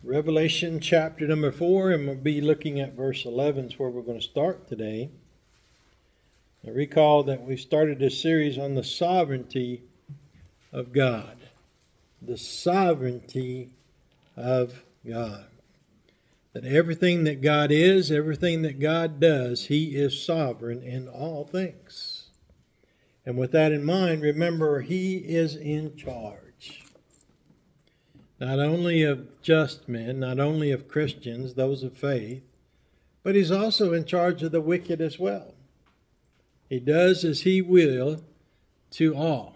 Revelation chapter number 4, and we'll be looking at verse 11 is where we're going to start today. I recall that we started a series on the sovereignty of God. The sovereignty of God. That everything that God is, everything that God does, He is sovereign in all things. And with that in mind, remember, He is in charge. Not only of just men, not only of Christians, those of faith, but He's also in charge of the wicked as well. He does as He will to all.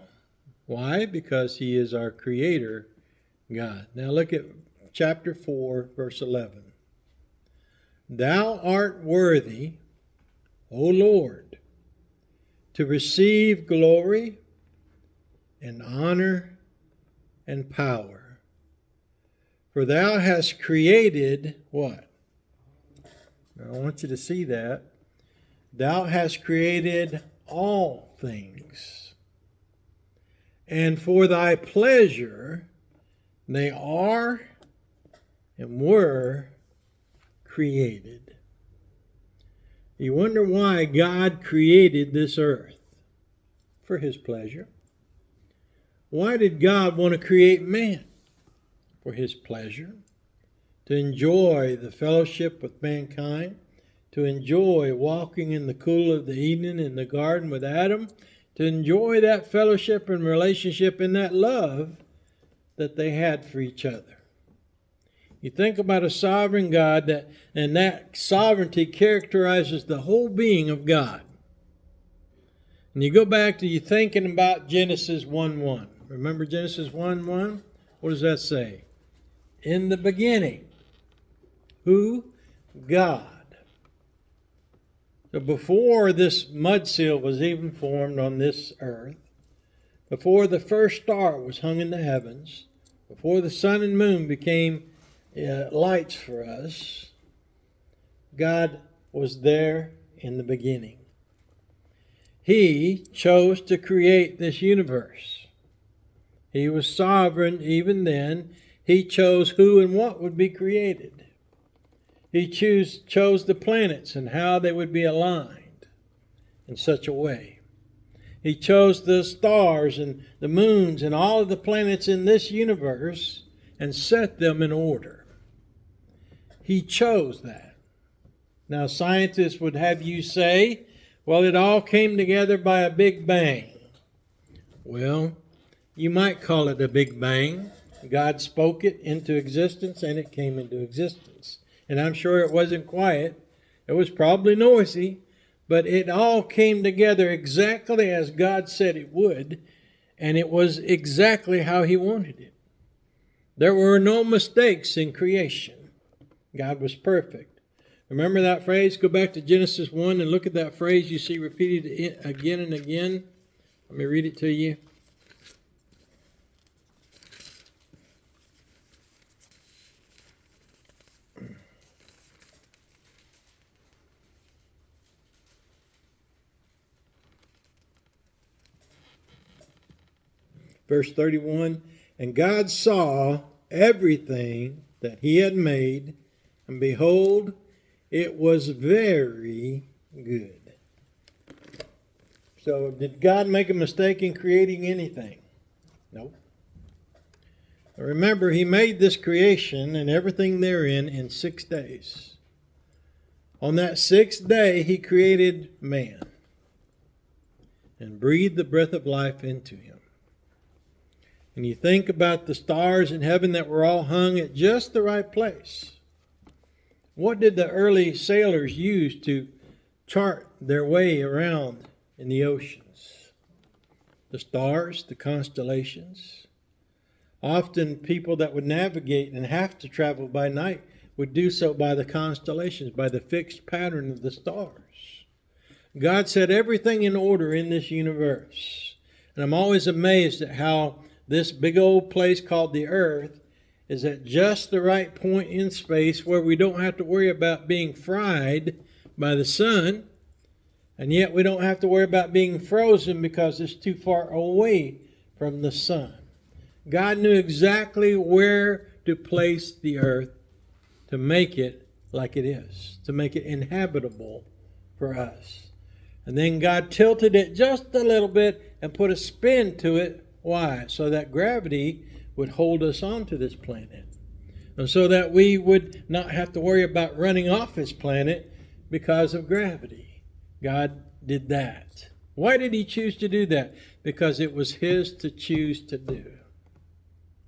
Why? Because He is our Creator, God. Now look at chapter 4, verse 11. Thou art worthy, O Lord, to receive glory and honor and power. For thou hast created what? Now, I want you to see that. Thou hast created all things. And for thy pleasure they are and were created. You wonder why God created this earth? For His pleasure. Why did God want to create man? For His pleasure, to enjoy the fellowship with mankind, to enjoy walking in the cool of the evening in the garden with Adam, to enjoy that fellowship and relationship and that love that they had for each other. You think about a sovereign God, and that sovereignty characterizes the whole being of God. And you go back to you thinking about Genesis 1:1. Remember Genesis 1:1? What does that say? In the beginning. Who? God. So before this mud seal was even formed on this earth, before the first star was hung in the heavens, before the sun and moon became lights for us, God was there in the beginning. He chose to create this universe. He was sovereign even then. He chose who and what would be created. He chose the planets and how they would be aligned in such a way. He chose the stars and the moons and all of the planets in this universe and set them in order. He chose that. Now, scientists would have you say, well, it all came together by a big bang. Well, you might call it a big bang. God spoke it into existence, and it came into existence. And I'm sure it wasn't quiet. It was probably noisy, but it all came together exactly as God said it would, and it was exactly how He wanted it. There were no mistakes in creation. God was perfect. Remember that phrase? Go back to Genesis 1 and look at that phrase you see repeated again and again. Let me read it to you. Verse 31, and God saw everything that He had made, and behold, it was very good. So did God make a mistake in creating anything? No. Remember, He made this creation and everything therein in 6 days. On that 6th day, He created man and breathed the breath of life into him. And you think about the stars in heaven that were all hung at just the right place. What did the early sailors use to chart their way around in the oceans? The stars, the constellations. Often people that would navigate and have to travel by night would do so by the constellations, by the fixed pattern of the stars. God set everything in order in this universe. And I'm always amazed at how this big old place called the earth is at just the right point in space where we don't have to worry about being fried by the sun, and yet we don't have to worry about being frozen because it's too far away from the sun. God knew exactly where to place the earth to make it like it is, to make it inhabitable for us. And then God tilted it just a little bit and put a spin to it. Why? So that gravity would hold us onto this planet. And so that we would not have to worry about running off this planet because of gravity. God did that. Why did he choose to do that? Because it was his to choose to do.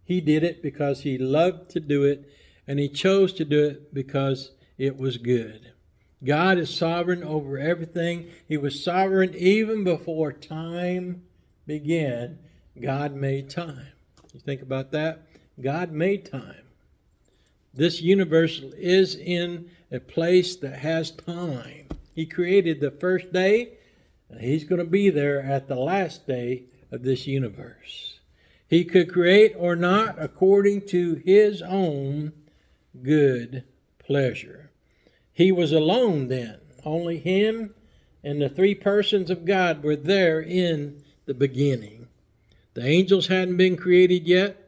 He did it because he loved to do it, and he chose to do it because it was good. God is sovereign over everything. He was sovereign even before time began. God made time. You think about that? God made time. This universe is in a place that has time. He created the first day, and he's going to be there at the last day of this universe. He could create or not according to his own good pleasure. He was alone then. Only him and the three persons of God were there in the beginning. The angels hadn't been created yet.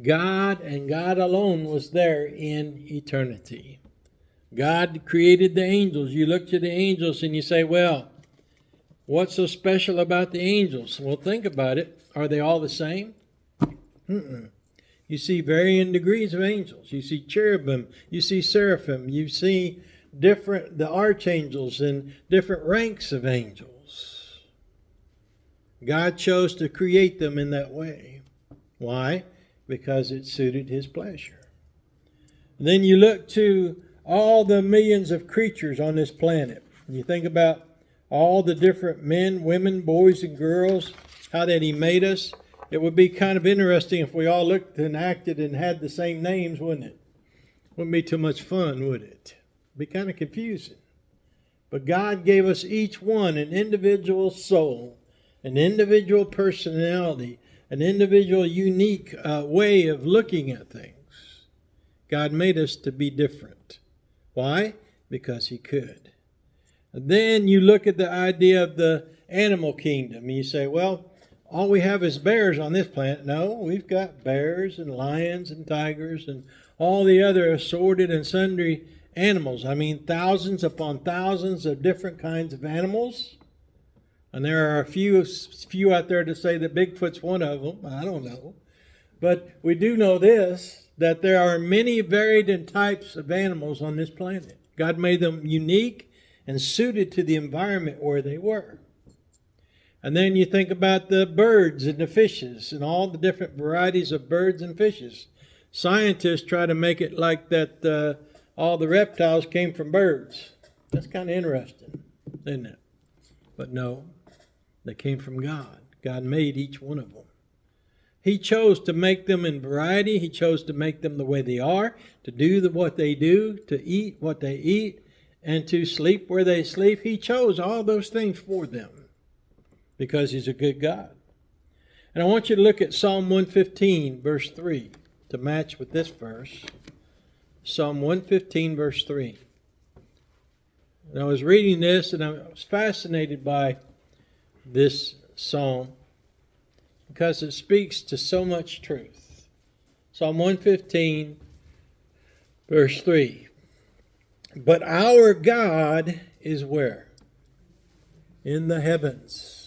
God and God alone was there in eternity. God created the angels. You look to the angels and you say, well, what's so special about the angels? Well, think about it. Are they all the same? You see varying degrees of angels. You see cherubim, you see seraphim, you see the archangels and different ranks of angels. God chose to create them in that way. Why? Because it suited his pleasure. And then you look to all the millions of creatures on this planet. And you think about all the different men, women, boys, and girls, how that he made us. It would be kind of interesting if we all looked and acted and had the same names, wouldn't it? Wouldn't be too much fun, would it? It'd be kind of confusing. But God gave us each one an individual soul, an individual personality, an individual unique way of looking at things. God made us to be different. Why? Because he could. And then you look at the idea of the animal kingdom and you say, well, all we have is bears on this planet. No, we've got bears and lions and tigers and all the other assorted and sundry animals. I mean, thousands upon thousands of different kinds of animals. And there are a few out there to say that Bigfoot's one of them. I don't know. But we do know this, that there are many varied types of animals on this planet. God made them unique and suited to the environment where they were. And then you think about the birds and the fishes and all the different varieties of birds and fishes. Scientists try to make it like that all the reptiles came from birds. That's kind of interesting, isn't it? But no, they came from God. God made each one of them. He chose to make them in variety. He chose to make them the way they are, to do what they do, to eat what they eat, and to sleep where they sleep. He chose all those things for them because he's a good God. And I want you to look at Psalm 115, verse 3, to match with this verse. Psalm 115, verse 3. And I was reading this, and I was fascinated by this psalm because it speaks to so much truth. Psalm 115, verse 3. But our God is where? In the heavens.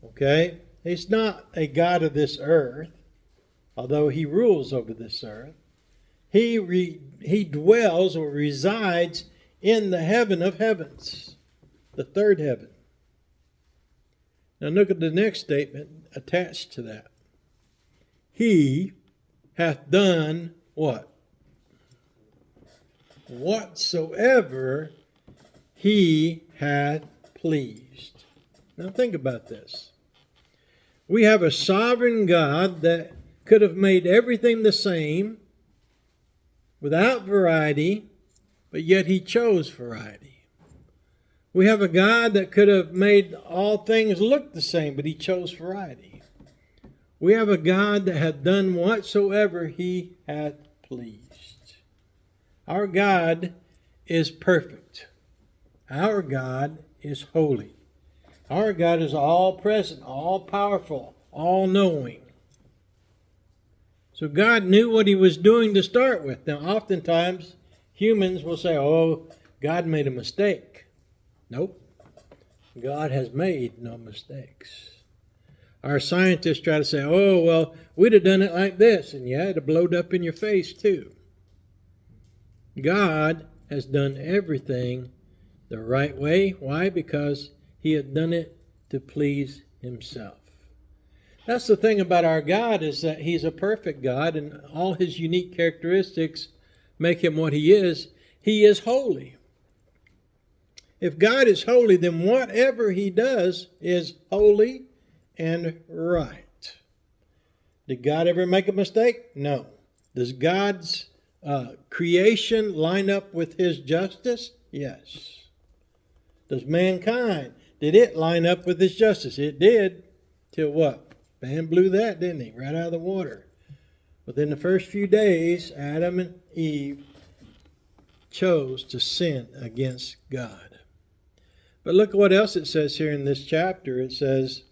Okay? He's not a God of this earth, although he rules over this earth. He dwells or resides in the heaven of heavens, the third heaven. Now look at the next statement attached to that. He hath done what? Whatsoever he hath pleased. Now think about this. We have a sovereign God that could have made everything the same without variety, but yet he chose variety. We have a God that could have made all things look the same, but he chose variety. We have a God that hath done whatsoever he hath pleased. Our God is perfect. Our God is holy. Our God is all present, all powerful, all knowing. So God knew what he was doing to start with. Now, oftentimes, humans will say, oh, God made a mistake. Nope. God has made no mistakes. Our scientists try to say, oh, well, we'd have done it like this. And yeah, it'd have blowed up in your face too. God has done everything the right way. Why? Because he had done it to please himself. That's the thing about our God, is that he's a perfect God, and all his unique characteristics make him what he is. He is holy. If God is holy, then whatever he does is holy and right. Did God ever make a mistake? No. Does God's creation line up with his justice? Yes. Does mankind, did it line up with his justice? It did. Till what? Man blew that, didn't he? Right out of the water. Within the first few days, Adam and Eve chose to sin against God. But look what else it says here in this chapter. It says,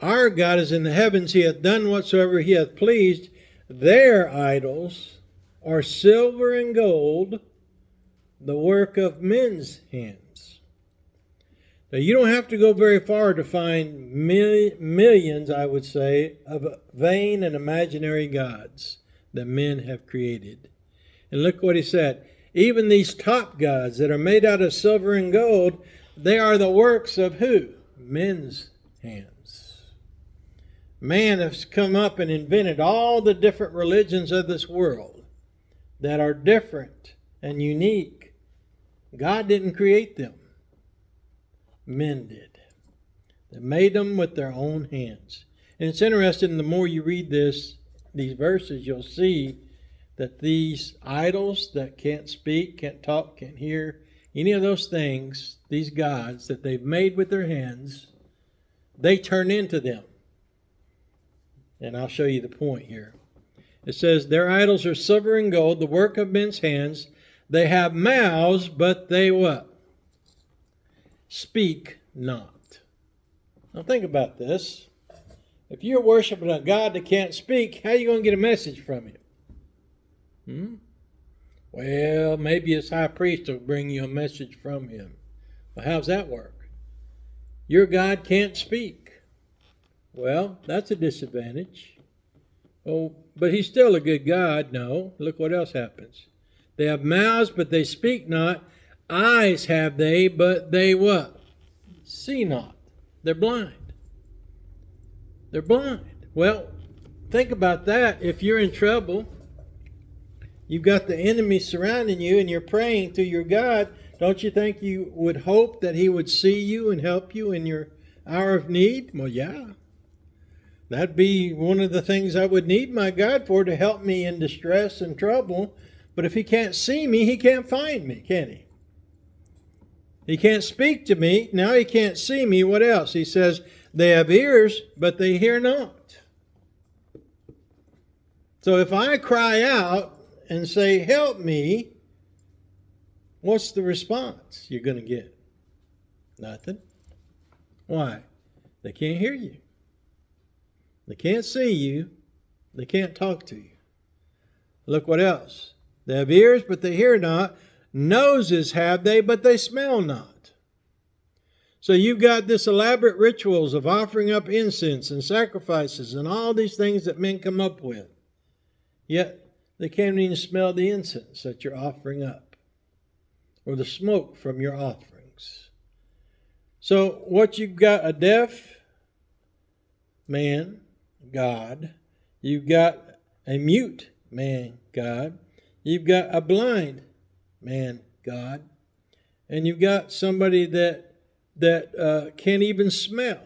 our God is in the heavens. He hath done whatsoever he hath pleased. Their idols are silver and gold, the work of men's hands. Now, you don't have to go very far to find millions, I would say, of vain and imaginary gods that men have created. And look what he said. Even these top gods that are made out of silver and gold, they are the works of who? Men's hands. Man has come up and invented all the different religions of this world that are different and unique. God didn't create them. Men did. They made them with their own hands. And it's interesting, the more you read these verses, you'll see that these idols that can't speak, can't talk, can't hear, any of those things, these gods that they've made with their hands, they turn into them. And I'll show you the point here. It says, their idols are silver and gold, the work of men's hands. They have mouths, but they what? Speak not. Now think about this. If you're worshiping a God that can't speak, how are you going to get a message from him? Well, maybe his high priest will bring you a message from him. Well, how's that work? Your God can't speak. Well, that's a disadvantage. Oh, but he's still a good God. No, look what else happens. They have mouths, but they speak not. Eyes have they, but they what? See not. They're blind. They're blind. Well, think about that. If you're in trouble, you've got the enemy surrounding you and you're praying to your God, don't you think you would hope that he would see you and help you in your hour of need? Well, yeah. That'd be one of the things I would need my God for, to help me in distress and trouble. But if he can't see me, he can't find me, can he? He can't speak to me. Now he can't see me. What else? He says, they have ears, but they hear not. So if I cry out and say, help me, what's the response you're going to get? Nothing. Why? They can't hear you. They can't see you. They can't talk to you. Look what else. They have ears, but they hear not. Noses have they, but they smell not. So you've got this elaborate rituals of offering up incense and sacrifices and all these things that men come up with. Yet they can't even smell the incense that you're offering up, or the smoke from your offerings. So what you've got, a deaf man, God. You've got a mute man, God. You've got a blind man, God. And you've got somebody that can't even smell.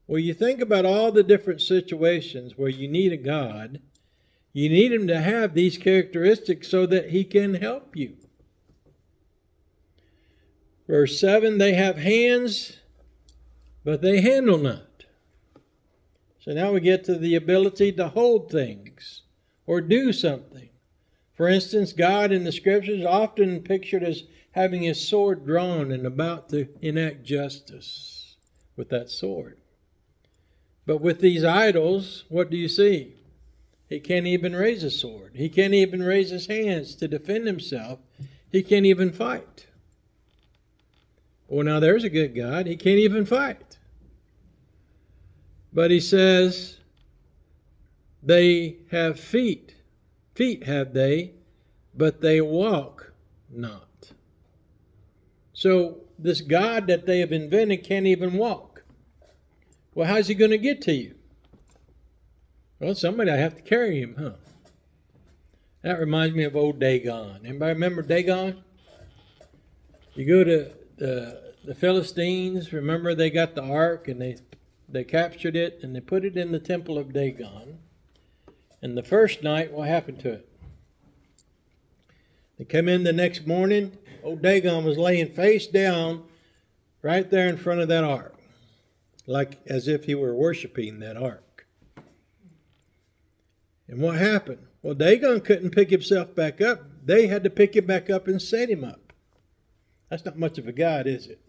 Well, you think about all the different situations where you need a God. You need him to have these characteristics so that he can help you. Verse 7, they have hands, but they handle not. So now we get to the ability to hold things or do something. For instance, God in the Scriptures is often pictured as having his sword drawn and about to enact justice with that sword. But with these idols, what do you see? He can't even raise a sword. He can't even raise his hands to defend himself. He can't even fight. Well, now there's a good God. He can't even fight. But he says, they have feet. Feet have they, but they walk not. So this God that they have invented can't even walk. Well, how's he going to get to you? Well, somebody I have to carry him, huh? That reminds me of old Dagon. Anybody remember Dagon? You go to the Philistines, remember they got the ark and they captured it and they put it in the temple of Dagon. And the first night, what happened to it? They come in the next morning, old Dagon was laying face down right there in front of that ark, like as if he were worshiping that ark. And what happened? Well, Dagon couldn't pick himself back up. They had to pick him back up and set him up. That's not much of a God, is it?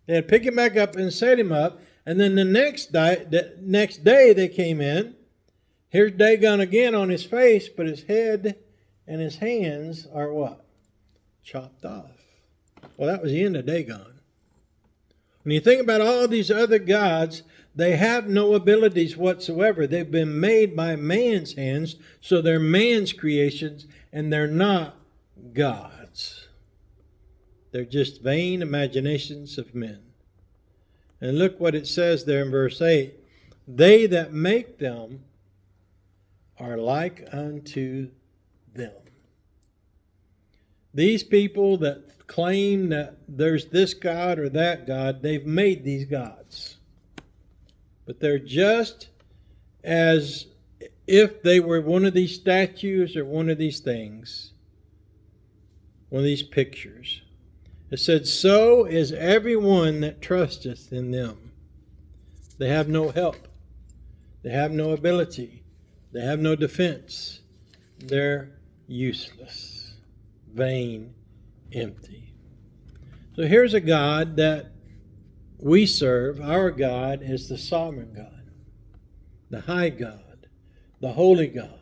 They had to pick him back up and set him up. And then the next day they came in. Here's Dagon again on his face, but his head and his hands are what? Chopped off. Well, that was the end of Dagon. When you think about all these other gods, they have no abilities whatsoever. They've been made by man's hands, so they're man's creations, and they're not gods. They're just vain imaginations of men. And look what it says there in verse 8. They that make them are like unto them. These people that claim that there's this God or that God, they've made these gods. But they're just as if they were one of these statues or one of these things, one of these pictures. It said, so is everyone that trusteth in them. They have no help. They have no ability. They have no defense. They're useless, vain, empty. So here's a God that we serve. Our God is the sovereign God, the high God, the holy God,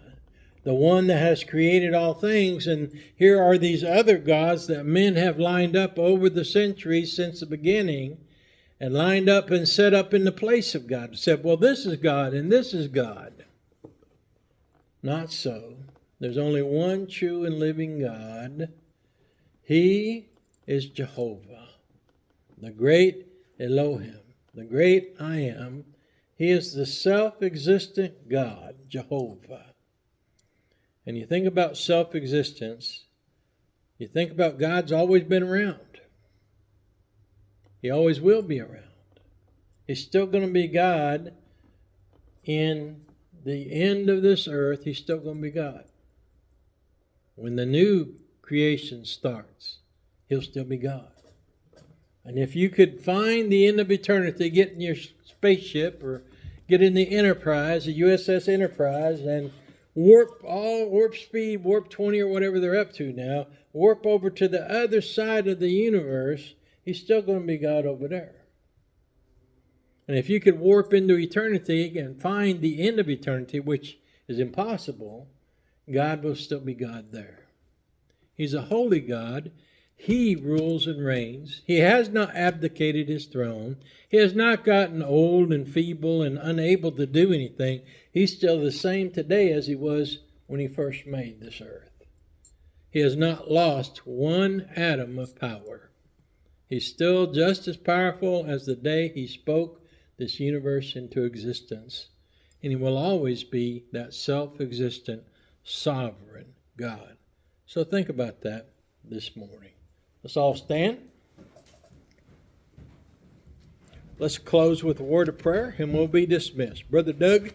the one that has created all things. And here are these other gods that men have lined up over the centuries since the beginning and lined up and set up in the place of God. Said, well, this is God and this is God. Not so. There's only one true and living God. He is Jehovah, the great Elohim, the great I Am. He is the self-existent God, Jehovah. And you think about self-existence, you think about God's always been around. He always will be around. He's still going to be God in the end of this earth. He's still going to be God. When the new creation starts, he'll still be God. And if you could find the end of eternity, get in your spaceship or get in the Enterprise, the USS Enterprise, and warp speed, warp 20 or whatever they're up to now, warp over to the other side of the universe, he's still going to be God over there. And if you could warp into eternity and find the end of eternity, which is impossible, God will still be God there. He's a holy God. He rules and reigns. He has not abdicated his throne. He has not gotten old and feeble and unable to do anything. He's still the same today as he was when he first made this earth. He has not lost one atom of power. He's still just as powerful as the day he spoke this universe into existence. And he will always be that self-existent, sovereign God. So think about that this morning. Let's all stand. Let's close with a word of prayer and we'll be dismissed. Brother Doug.